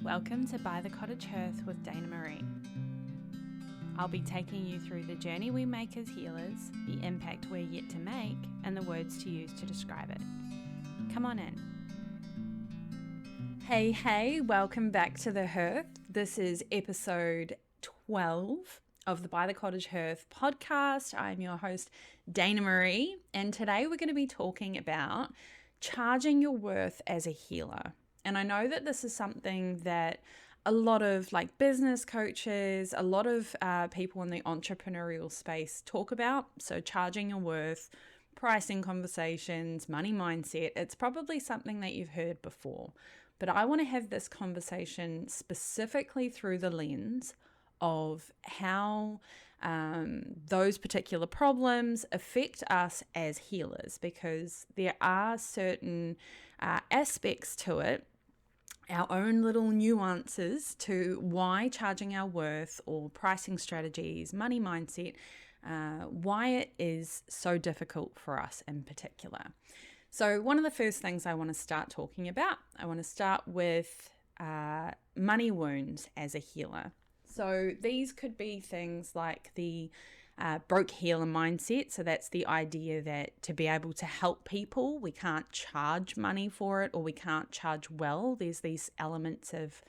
Welcome to By the Cottage Hearth with Dana Maree. I'll be taking you through the journey we make as healers, the impact we're yet to make, and the words to use to describe it. Come on in. Hey, welcome back to the Hearth. This is episode 12 of the By the Cottage Hearth podcast. I'm your host, Dana Maree, and today we're going to be talking about charging your worth as a healer. And I know that this is something that a lot of business coaches, a lot of people in the entrepreneurial space talk about. So charging your worth, pricing conversations, money mindset, it's probably something that you've heard before. But I want to have this conversation specifically through the lens of how those particular problems affect us as healers, because there are certain aspects to it, our own little nuances to why charging our worth or pricing strategies, money mindset, why it is so difficult for us in particular. So one of the first things I want to start talking about, I want to start with money wounds as a healer. So these could be things like the broke healer mindset. So that's the idea that to be able to help people, we can't charge money for it, or we can't charge well. There's these elements of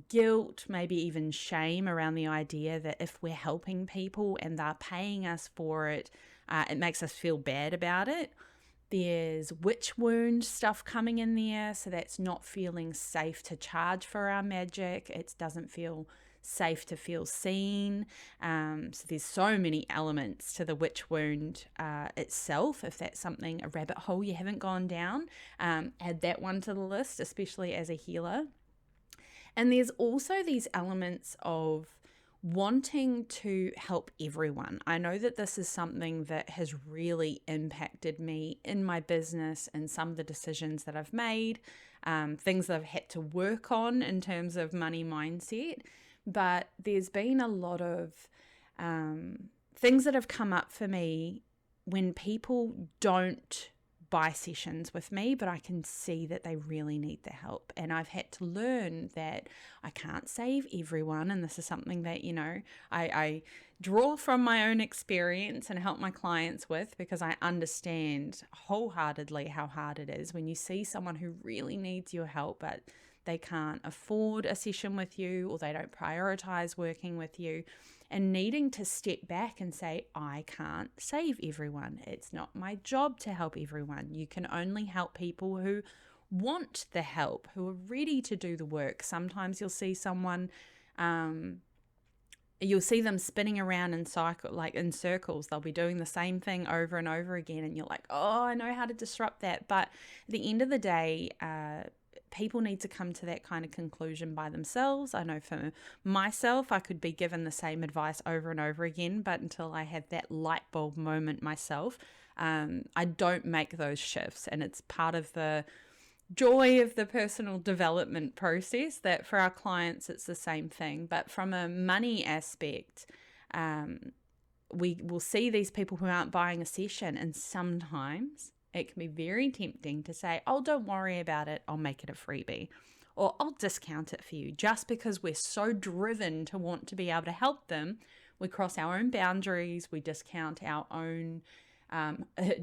guilt, maybe even shame around the idea that if we're helping people and they're paying us for it, it makes us feel bad about it. There's witch wound stuff coming in there, so that's not feeling safe to charge for our magic. It doesn't feel safe to feel seen. So there's so many elements to the witch wound itself. If that's something, a rabbit hole you haven't gone down, add that one to the list, especially as a healer. And there's also these elements of wanting to help everyone. I know that this is something that has really impacted me in my business and some of the decisions that I've made, things that I've had to work on in terms of money mindset. But there's been a lot of things that have come up for me when people don't buy sessions with me, but I can see that they really need the help. And I've had to learn that I can't save everyone. And this is something that, I draw from my own experience and help my clients with, because I understand wholeheartedly how hard it is when you see someone who really needs your help, but they can't afford a session with you, or they don't prioritize working with you, and needing to step back and say, I can't save everyone. It's not my job to help everyone. You can only help people who want the help, who are ready to do the work. Sometimes you'll see someone, you'll see them spinning around in circles. They'll be doing the same thing over and over again, and you're like, oh, I know how to disrupt that. But at the end of the day, people need to come to that kind of conclusion by themselves. I know for myself, I could be given the same advice over and over again, but until I had that light bulb moment myself, I don't make those shifts. And it's part of the joy of the personal development process that for our clients, it's the same thing. But from a money aspect, we will see these people who aren't buying a session, and sometimes it can be very tempting to say, oh, don't worry about it, I'll make it a freebie, or I'll discount it for you. Just because we're so driven to want to be able to help them, we cross our own boundaries, we discount our own,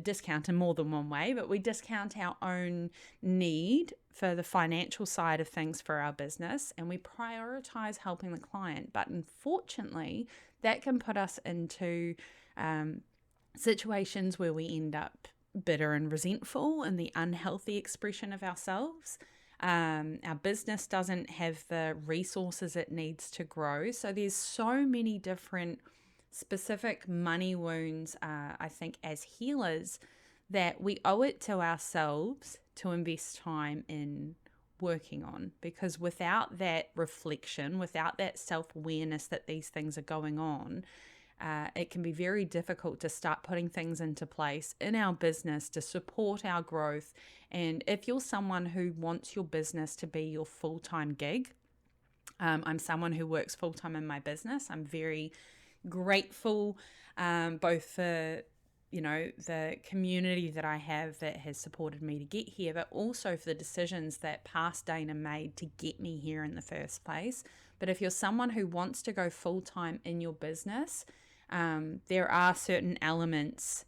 discount in more than one way, but we discount our own need for the financial side of things for our business, and we prioritize helping the client. But unfortunately, that can put us into situations where we end up bitter and resentful and the unhealthy expression of ourselves. Our business doesn't have the resources it needs to grow. So there's so many different specific money wounds, I think, as healers, that we owe it to ourselves to invest time in working on. Because without that reflection, without that self-awareness that these things are going on, it can be very difficult to start putting things into place in our business to support our growth. And if you're someone who wants your business to be your full-time gig, I'm someone who works full-time in my business. I'm very grateful both for the community that I have that has supported me to get here, but also for the decisions that past Dana made to get me here in the first place. But if you're someone who wants to go full-time in your business, there are certain elements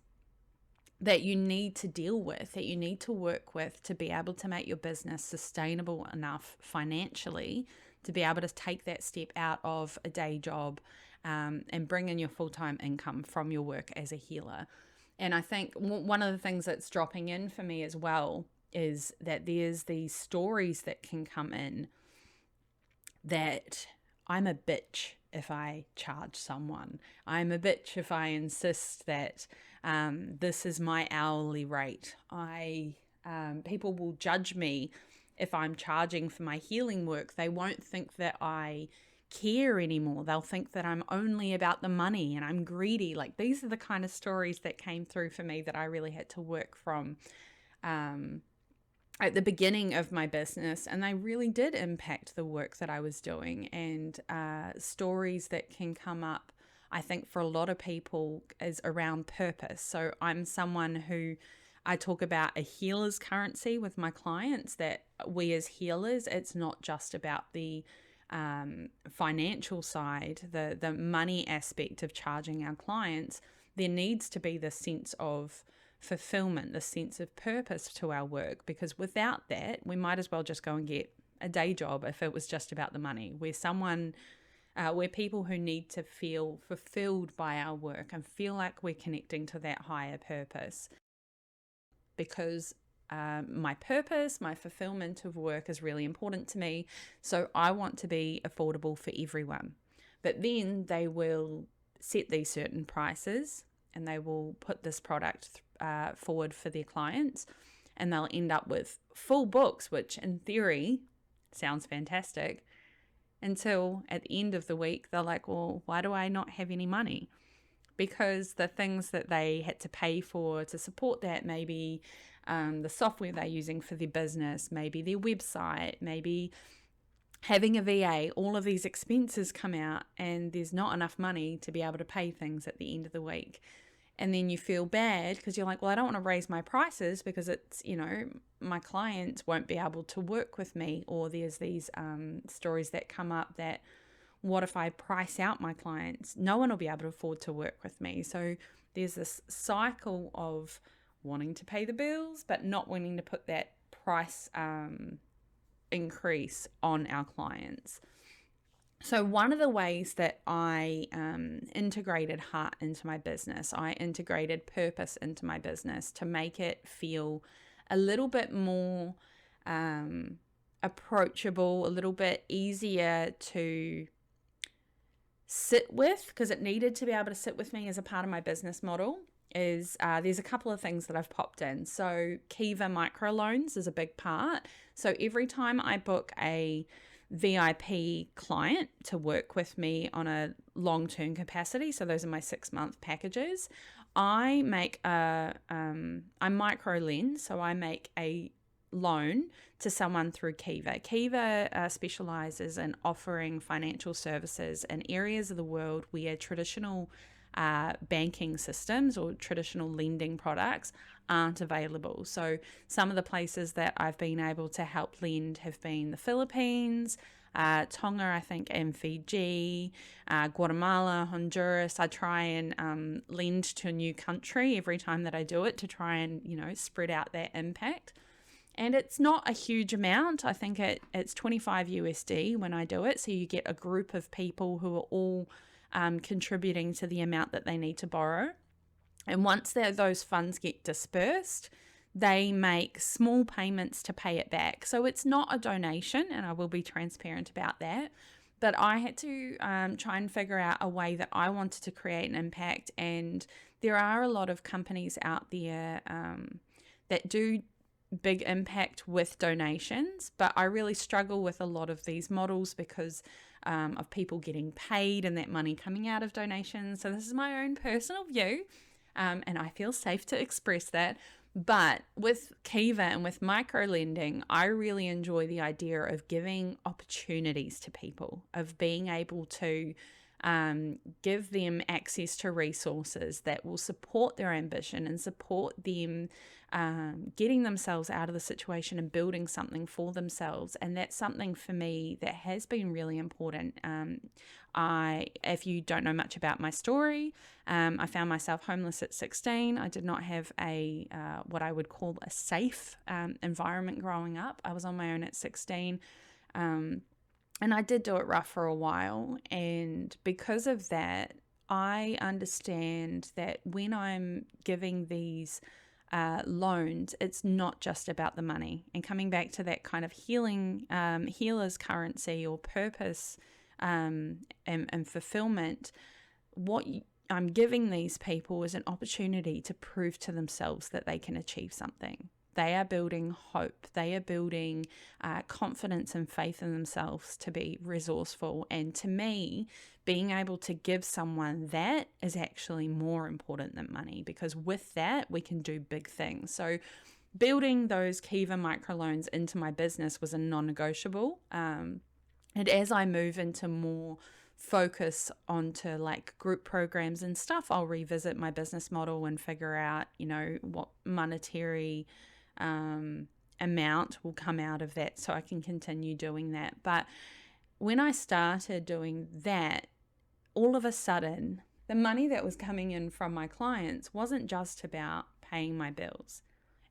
that you need to deal with, that you need to work with to be able to make your business sustainable enough financially to be able to take that step out of a day job and bring in your full-time income from your work as a healer. And I think one of the things that's dropping in for me as well is that there's these stories that can come in that I'm a bitch if I charge someone. I'm a bitch if I insist that this is my hourly rate. People will judge me if I'm charging for my healing work. They won't think that I care anymore. They'll think that I'm only about the money and I'm greedy. Like, these are the kind of stories that came through for me that I really had to work from at the beginning of my business, and they really did impact the work that I was doing. And stories that can come up, I think, for a lot of people is around purpose. So I'm someone who I talk about a healer's currency with my clients, that we as healers, it's not just about the financial side, the money aspect of charging our clients. There needs to be the sense of fulfillment, the sense of purpose to our work, because without that, we might as well just go and get a day job if it was just about the money. We're people who need to feel fulfilled by our work and feel like we're connecting to that higher purpose, because my purpose, my fulfillment of work is really important to me. So I want to be affordable for everyone. But then they will set these certain prices and they will put this product forward for their clients, and they'll end up with full books, which in theory sounds fantastic, until at the end of the week they're like, well, why do I not have any money? Because the things that they had to pay for to support that, maybe the software they're using for their business, maybe their website, maybe having a VA, all of these expenses come out and there's not enough money to be able to pay things at the end of the week. And then you feel bad because you're like, well, I don't want to raise my prices because it's, my clients won't be able to work with me. Or there's these stories that come up that, what if I price out my clients? No one will be able to afford to work with me. So there's this cycle of wanting to pay the bills, but not wanting to put that price increase on our clients. So one of the ways that I integrated heart into my business, I integrated purpose into my business to make it feel a little bit more approachable, a little bit easier to sit with, because it needed to be able to sit with me as a part of my business model, is there's a couple of things that I've popped in. So Kiva microloans is a big part. So every time I book a VIP client to work with me on a long-term capacity, so those are my 6-month packages, I make I micro lend, so I make a loan to someone through Kiva. Kiva specializes in offering financial services in areas of the world where traditional banking systems or traditional lending products aren't available. So some of the places that I've been able to help lend have been the Philippines, Tonga, I think, and Fiji, Guatemala, Honduras. I try and lend to a new country every time that I do it to try and, spread out that impact. And it's not a huge amount. I think it's 25 USD when I do it. So you get a group of people who are all contributing to the amount that they need to borrow. And once those funds get dispersed, they make small payments to pay it back. So it's not a donation, and I will be transparent about that. But I had to try and figure out a way that I wanted to create an impact. And there are a lot of companies out there that do big impact with donations, but I really struggle with a lot of these models because of people getting paid and that money coming out of donations. So this is my own personal view, and I feel safe to express that. But with Kiva and with micro lending, I really enjoy the idea of giving opportunities to people, of being able to give them access to resources that will support their ambition and support them getting themselves out of the situation and building something for themselves. And that's something for me that has been really important. If you don't know much about my story, I found myself homeless at 16. I did not have a what I would call a safe environment growing up. I was on my own at 16. And I did do it rough for a while. And because of that, I understand that when I'm giving these loans, it's not just about the money. And coming back to that kind of healer's currency or purpose and fulfillment, I'm giving these people is an opportunity to prove to themselves that they can achieve something. They are building hope. They are building confidence and faith in themselves to be resourceful. And to me, being able to give someone that is actually more important than money, because with that, we can do big things. So building those Kiva microloans into my business was a non-negotiable. And as I move into more focus onto like group programs and stuff, I'll revisit my business model and figure out, what monetary amount will come out of that so I can continue doing that. But when I started doing that, all of a sudden, the money that was coming in from my clients wasn't just about paying my bills.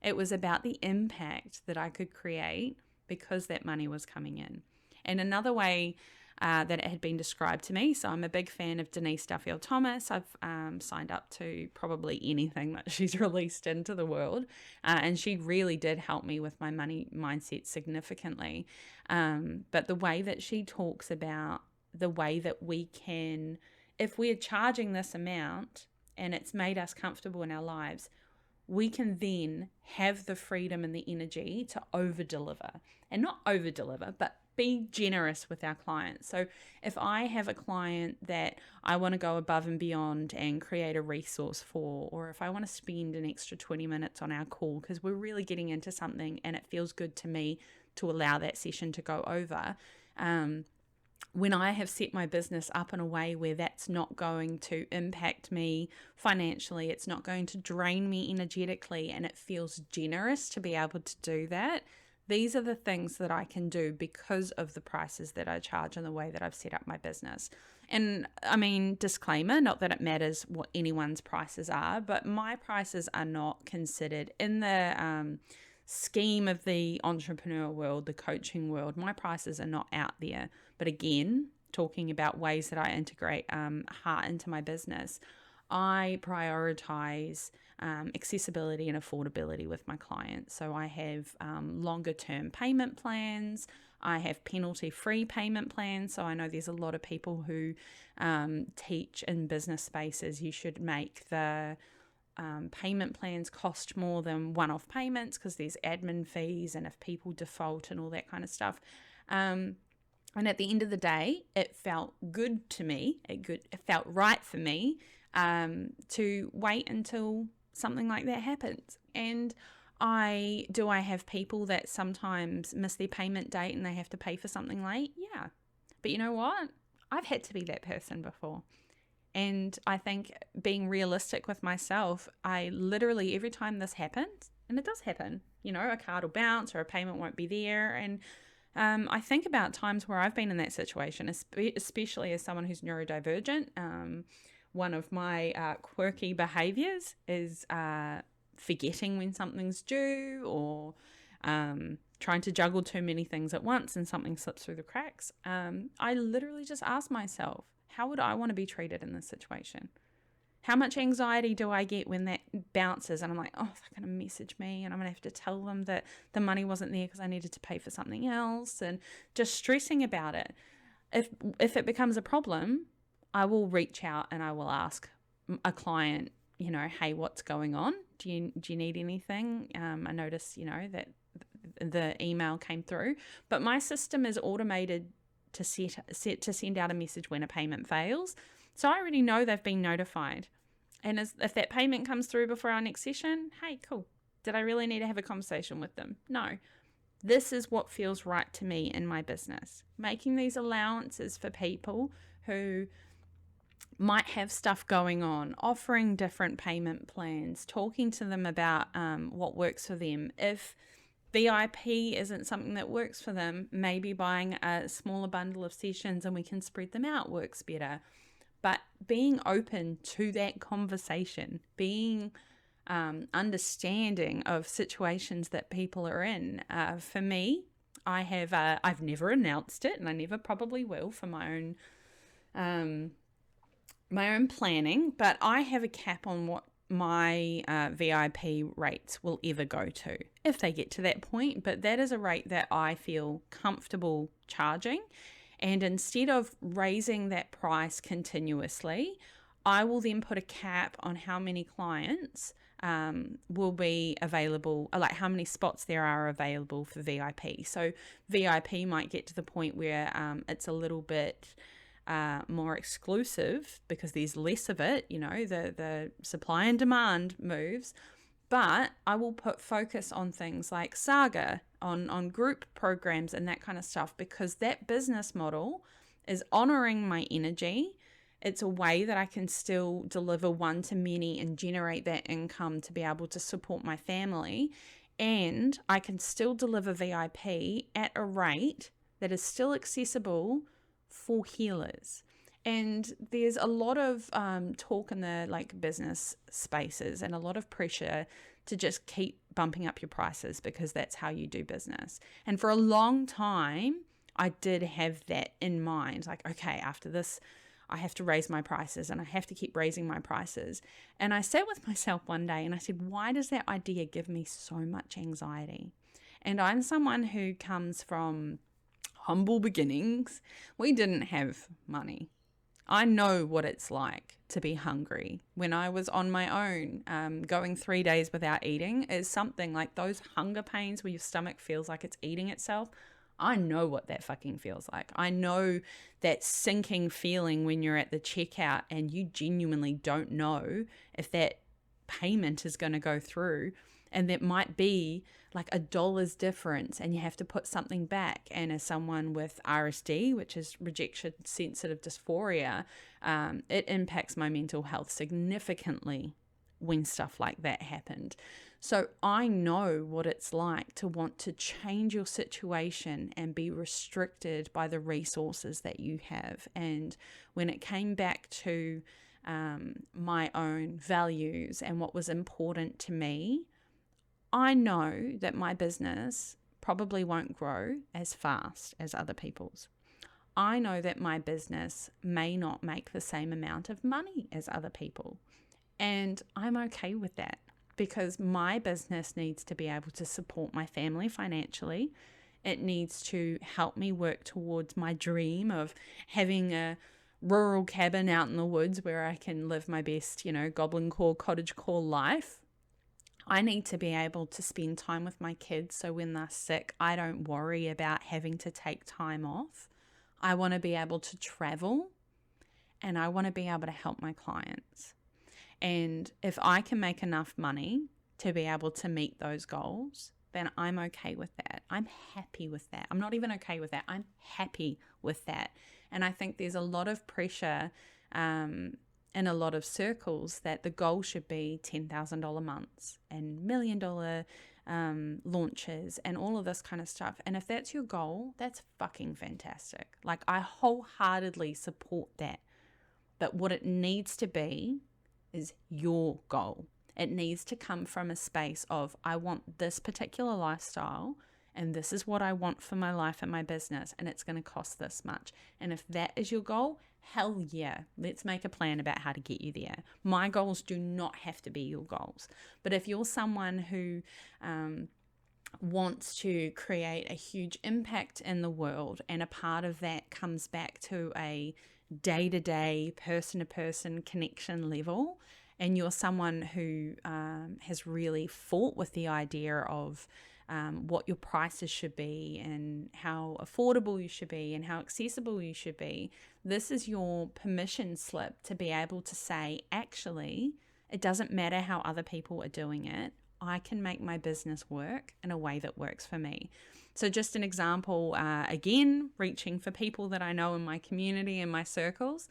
It was about the impact that I could create because that money was coming in. And another way that it had been described to me. So I'm a big fan of Denise Duffield-Thomas. I've signed up to probably anything that she's released into the world. And she really did help me with my money mindset significantly. But the way that she talks about the way that we can, if we're charging this amount and it's made us comfortable in our lives, we can then have the freedom and the energy to over-deliver. And not over-deliver, but be generous with our clients. So if I have a client that I want to go above and beyond and create a resource for, or if I want to spend an extra 20 minutes on our call because we're really getting into something and it feels good to me to allow that session to go over, when I have set my business up in a way where that's not going to impact me financially, it's not going to drain me energetically, and it feels generous to be able to do that, these are the things that I can do because of the prices that I charge and the way that I've set up my business. And I mean, disclaimer, not that it matters what anyone's prices are, but my prices are not considered in the scheme of the entrepreneur world, the coaching world. My prices are not out there. But again, talking about ways that I integrate Hearth into my business, I prioritize accessibility and affordability with my clients. So I have longer term payment plans. I have penalty-free payment plans. So I know there's a lot of people who teach in business spaces you should make the payment plans cost more than one-off payments because there's admin fees and if people default and all that kind of stuff. And at the end of the day, it felt good to me. It felt right for me to wait until something like that happens. And I have people that sometimes miss their payment date and they have to pay for something late. Yeah. But you know what? I've had to be that person before. And I think being realistic with myself, I literally, every time this happens, and it does happen, a card will bounce or a payment won't be there. And I think about times where I've been in that situation, especially as someone who's neurodivergent. One of my quirky behaviors is forgetting when something's due or trying to juggle too many things at once and something slips through the cracks. I literally just ask myself, how would I want to be treated in this situation? How much anxiety do I get when that bounces and I'm like, oh, they're going to message me and I'm going to have to tell them that the money wasn't there because I needed to pay for something else, and just stressing about it. If it becomes a problem, I will reach out and I will ask a client, hey, what's going on? Do you need anything? I noticed, that the email came through, but my system is automated to send out a message when a payment fails. So I already know they've been notified. And if that payment comes through before our next session, hey, cool. Did I really need to have a conversation with them? No. This is what feels right to me in my business. Making these allowances for people who might have stuff going on, offering different payment plans, talking to them about what works for them. If VIP isn't something that works for them, maybe buying a smaller bundle of sessions and we can spread them out works better. But being open to that conversation, being understanding of situations that people are in. For me, I've never announced it, and I never probably will for my own planning, but I have a cap on what my VIP rates will ever go to if they get to that point. But that is a rate that I feel comfortable charging. And instead of raising that price continuously, I will then put a cap on how many clients will be available, like how many spots there are available for VIP. So VIP might get to the point where it's a little bit more exclusive because there's less of it, the supply and demand moves. But I will put focus on things like Saga, on group programs and that kind of stuff, because that business model is honoring my energy. It's a way that I can still deliver one-to-many and generate that income to be able to support my family. And I can still deliver VIP at a rate that is still accessible for healers. And there's a lot of talk in the business spaces and a lot of pressure to just keep bumping up your prices because that's how you do business. And for a long time, I did have that in mind. Like, okay, after this, I have to raise my prices and I have to keep raising my prices. And I sat with myself one day and I said, why does that idea give me so much anxiety? And I'm someone who comes from humble beginnings. We didn't have money. I know what it's like to be hungry. When I was on my own, going 3 days without eating is something like those hunger pains where your stomach feels like it's eating itself. I know what that fucking feels like. I know that sinking feeling when you're at the checkout and you genuinely don't know if that payment is going to go through. And that might be like $1 difference and you have to put something back. And as someone with RSD, which is rejection sensitive dysphoria, it impacts my mental health significantly when stuff like that happened. So I know what it's like to want to change your situation and be restricted by the resources that you have. And when it came back to my own values and what was important to me, I know that my business probably won't grow as fast as other people's. I know that my business may not make the same amount of money as other people. And I'm okay with that because my business needs to be able to support my family financially. It needs to help me work towards my dream of having a rural cabin out in the woods where I can live my best, goblin core, cottage core life. I need to be able to spend time with my kids so when they're sick, I don't worry about having to take time off. I want to be able to travel and I want to be able to help my clients. And if I can make enough money to be able to meet those goals, then I'm okay with that. I'm happy with that. I'm not even okay with that. I'm happy with that. And I think there's a lot of pressure in a lot of circles that the goal should be $10,000 months and $1 million launches and all of this kind of stuff. And if that's your goal, that's fucking fantastic. Like, I wholeheartedly support that. But what it needs to be is your goal. It needs to come from a space of, I want this particular lifestyle and this is what I want for my life and my business, and it's going to cost this much. And if that is your goal, hell yeah, let's make a plan about how to get you there. My goals do not have to be your goals. But if you're someone who wants to create a huge impact in the world, and a part of that comes back to a day-to-day, person-to-person connection level, and you're someone who has really fought with the idea of what your prices should be and how affordable you should be and how accessible you should be, this is your permission slip to be able to say, actually, it doesn't matter how other people are doing it. I can make my business work in a way that works for me. So just an example, again, reaching for people that I know in my community and my circles.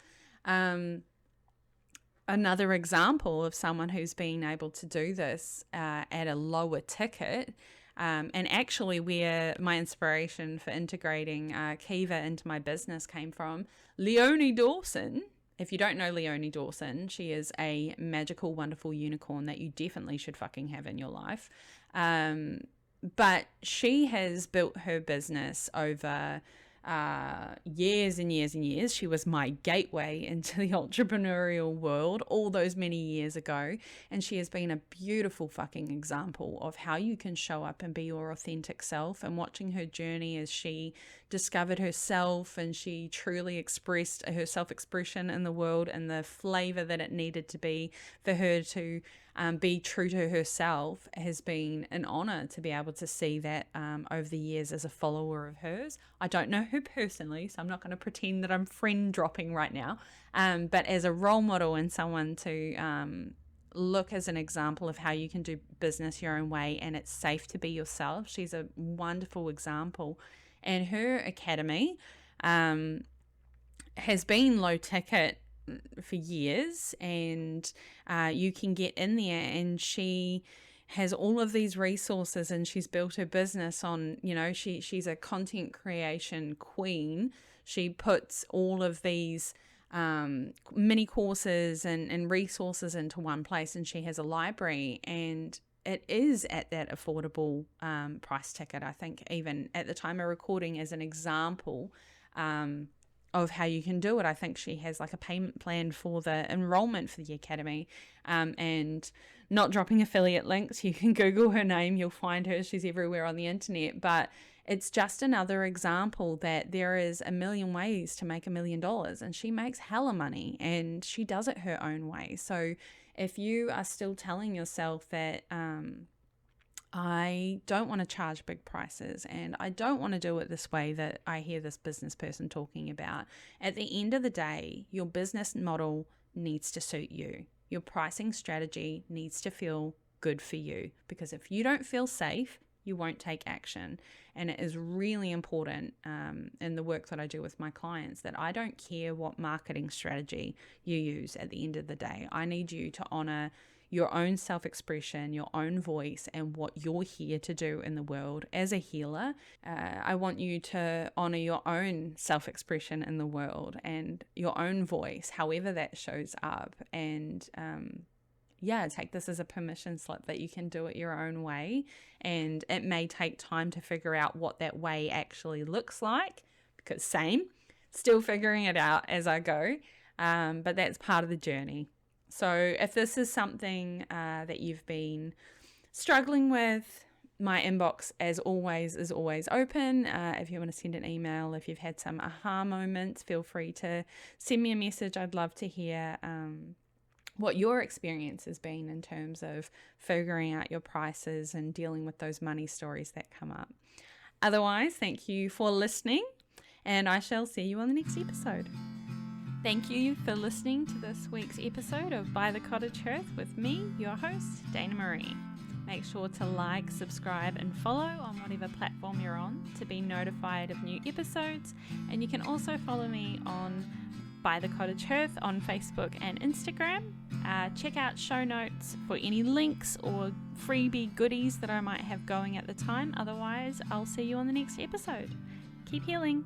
another example of someone who's been able to do this at a lower ticket. And actually where my inspiration for integrating Kiva into my business came from, Leonie Dawson. If you don't know Leonie Dawson, she is a magical, wonderful unicorn that you definitely should fucking have in your life. But she has built her business over years and years and years. She was my gateway into the entrepreneurial world all those many years ago. And she has been a beautiful fucking example of how you can show up and be your authentic self. And watching her journey as she discovered herself and she truly expressed her self-expression in the world and the flavor that it needed to be for her to be true to herself, has been an honor to be able to see that over the years as a follower of hers. I don't know her personally, so I'm not going to pretend that I'm friend dropping right now, but as a role model and someone to look as an example of how you can do business your own way and it's safe to be yourself. She's a wonderful example. And her academy has been low ticket for years, and you can get in there, and she has all of these resources, and she's built her business on, she's a content creation queen. She puts all of these mini courses and resources into one place, and she has a library, and it is at that affordable price ticket. I think even at the time of recording, as an example of how you can do it, I think she has like a payment plan for the enrollment for the academy, and not dropping affiliate links. You can Google her name, you'll find her. She's everywhere on the internet. But it's just another example that there is a million ways to make $1 million, and she makes hella money and she does it her own way. So if you are still telling yourself that I don't want to charge big prices and I don't want to do it this way that I hear this business person talking about, at the end of the day, your business model needs to suit you. Your pricing strategy needs to feel good for you, because if you don't feel safe, you won't take action. And it is really important in the work that I do with my clients that I don't care what marketing strategy you use at the end of the day. I need you to honor your own self-expression, your own voice, and what you're here to do in the world as a healer. I want you to honor your own self-expression in the world and your own voice, however that shows up. And take this as a permission slip that you can do it your own way. And it may take time to figure out what that way actually looks like, because still figuring it out as I go. But that's part of the journey. So if this is something that you've been struggling with, my inbox, as always, is always open. If you want to send an email, if you've had some aha moments, feel free to send me a message. I'd love to hear what your experience has been in terms of figuring out your prices and dealing with those money stories that come up. Otherwise, thank you for listening, and I shall see you on the next episode. Thank you for listening to this week's episode of By the Cottage Hearth with me, your host, Dana Maree. Make sure to like, subscribe, and follow on whatever platform you're on to be notified of new episodes. And you can also follow me on By the Cottage Hearth on Facebook and Instagram. Check out show notes for any links or freebie goodies that I might have going at the time. Otherwise, I'll see you on the next episode. Keep healing.